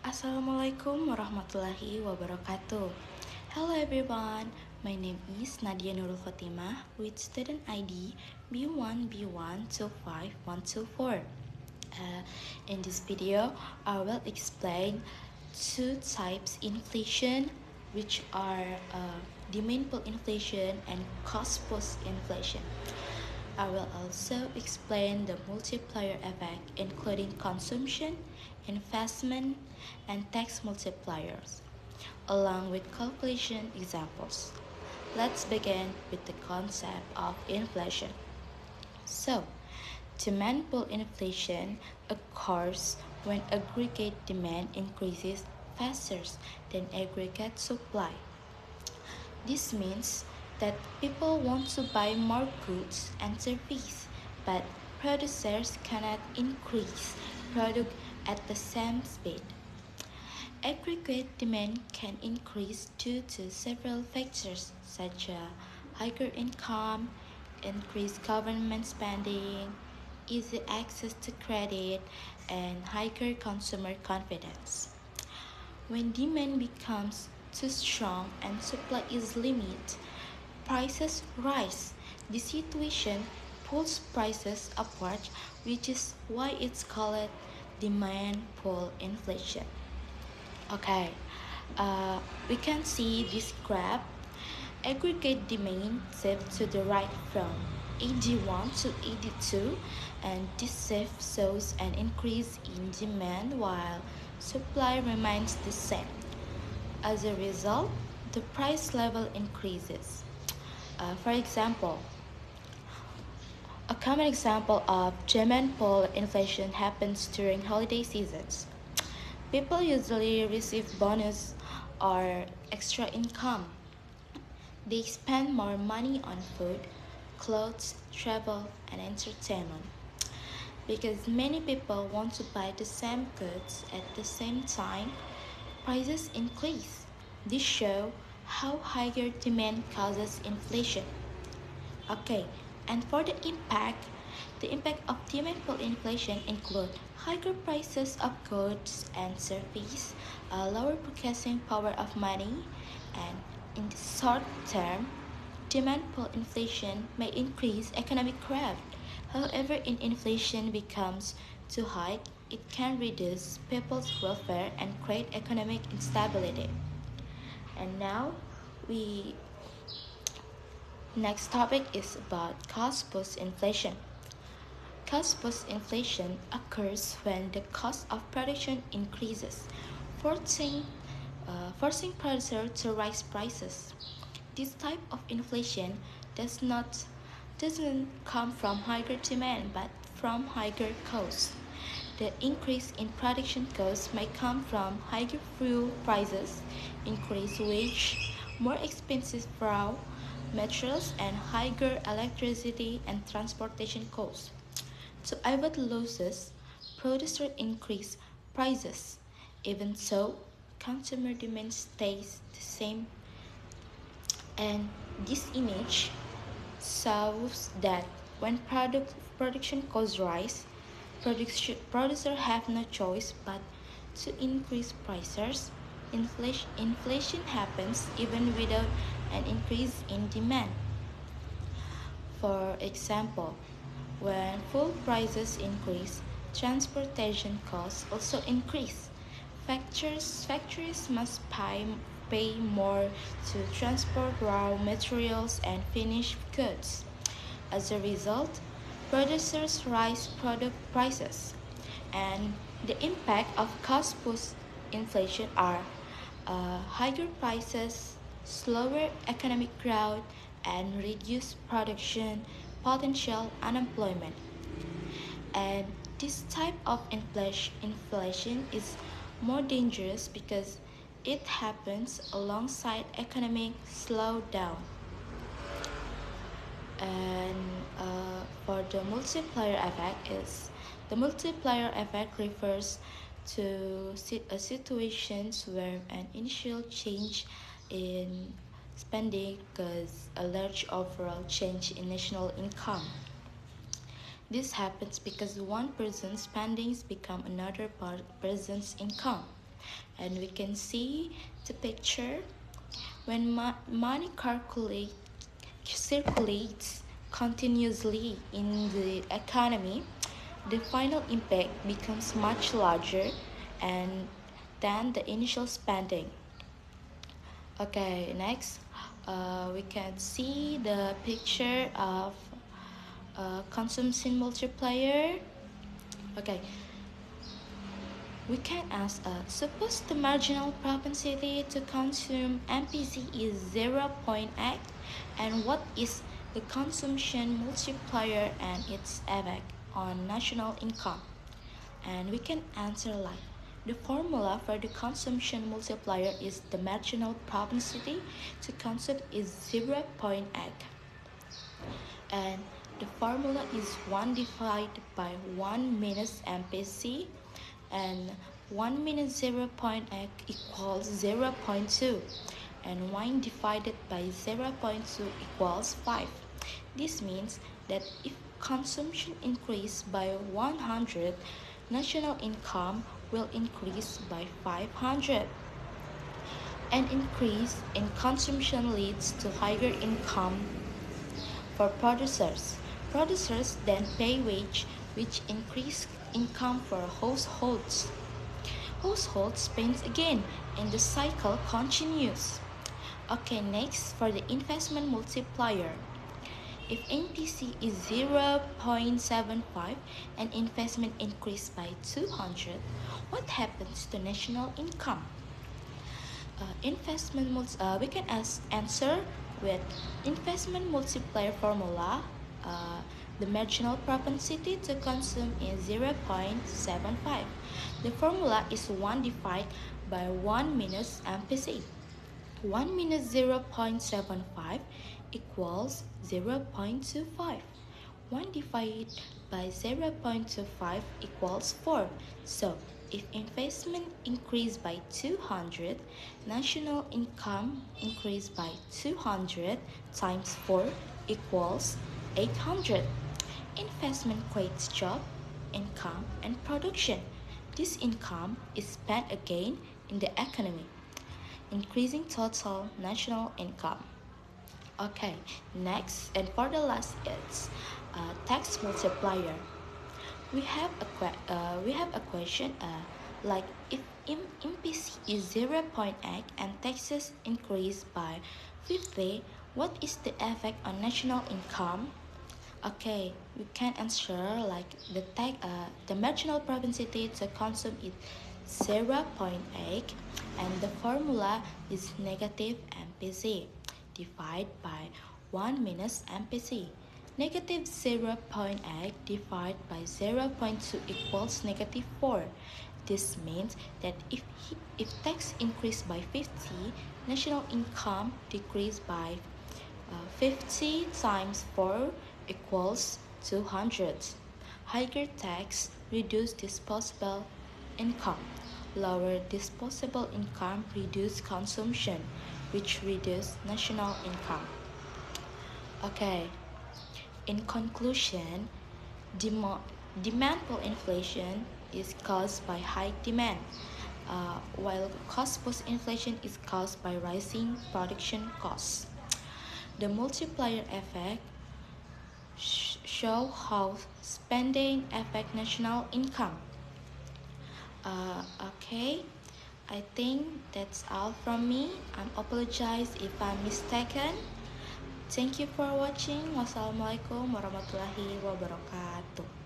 Assalamualaikum warahmatullahi wabarakatuh. Hello everyone, my name is Nadya Nurul Chotimah with student ID B1B125124. In this video, I will explain two types inflation, which are demand pull inflation and cost push inflation. I will also explain the multiplier effect, including consumption, investment, and tax multipliers, along with calculation examples. Let's begin with the concept of inflation. So, demand pull inflation occurs when aggregate demand increases faster than aggregate supply. This means that people want to buy more goods and services, but producers cannot increase product at the same speed. Aggregate demand can increase due to several factors such as higher income, increased government spending, easy access to credit, and higher consumer confidence. When demand becomes too strong and supply is limited, prices rise. This situation pulls prices upward, which is why it's called demand pull inflation. Okay, we can see this graph. Aggregate demand shifts to the right from 81 to 82, and this shift shows an increase in demand while supply remains the same. As a result, the price level increases. For example, a common example of demand pull inflation happens during holiday seasons. People usually receive bonus or extra income. They spend more money on food, clothes, travel, and entertainment. Because many people want to buy the same goods at the same time, prices increase. This shows how higher demand causes inflation. Okay, and for the impact of demand pull inflation include higher prices of goods and services, a lower purchasing power of money, and in the short term, demand pull inflation may increase economic growth. However, if inflation becomes too high, it can reduce people's welfare and create economic instability. And now we next topic is about cost push inflation. Cost push inflation occurs when the cost of production increases, forcing, forcing producers to raise prices. This type of inflation doesn't come from higher demand but from higher costs. The increase in production costs may come from higher fuel prices, increased wage, more expensive raw materials, and higher electricity and transportation costs. To avoid losses, producers increase prices. Even so, consumer demand stays the same, and this image shows that when production costs rise, producers have no choice but to increase prices. Inflation happens even without an increase in demand. For example, when fuel prices increase, transportation costs also increase. Factories must pay more to transport raw materials and finished goods. As a result, producers raise product prices, and the impact of cost push inflation are higher prices, slower economic growth, and reduced production, potential unemployment. And this type of inflation is more dangerous because it happens alongside economic slowdown. And for the multiplier effect is the multiplier effect refers to situations where an initial change in spending causes a large overall change in national income. This happens because one person's spendings become another person's income. And we can see the picture. When money circulates continuously in the economy, the final impact becomes much larger and than the initial spending. Okay, next, we can see the picture of consumption multiplier. Okay, we can ask, suppose the marginal propensity to consume MPC is 0.8, and what is the consumption multiplier and its effect on national income? And we can answer like, the formula for the consumption multiplier is the marginal propensity to consume is 0.8, and the formula is 1 divided by 1 minus MPC, and 1 minus 0.8 equals 0.2, and 1 divided by 0.2 equals 5. This means that if consumption increases by 100, national income will increase by 500. An increase in consumption leads to higher income for producers. Producers then pay wage, which increase income for households. Households spend again, and the cycle continues. Okay, next for the investment multiplier. If NPC is 0.75 and investment increased by 200, what happens to national income? We can answer with investment multiplier formula. The marginal propensity to consume is 0.75. The formula is 1 divided by 1 minus MPC. 1 minus 0.75 equals 0.25. 1 divided by 0.25 equals 4. So, if investment increased by 200, national income increased by 200 times 4 equals 800. Investment creates job, income, and production. This income is spent again in the economy, increasing total national income. Okay, next and for the last is tax multiplier. We have a question like, if MPC is 0.8 and taxes increase by 50, what is the effect on national income? Okay, we can answer like the marginal propensity to consume is 0.8, and the formula is negative MPC divided by 1 minus MPC. Negative 0.8 divided by 0.2 equals negative 4. This means that if tax increased by 50, national income decreased by 50 times 4 equals 200. Higher tax reduce disposable income. Lower disposable income reduce consumption, which reduce national income. Okay, in conclusion, demand pull inflation is caused by high demand, while cost push inflation is caused by rising production costs. The multiplier effect show how spending affect national income. Okay, I think that's all from me. I apologize if I'm mistaken. Thank you for watching. Wassalamualaikum warahmatullahi wabarakatuh.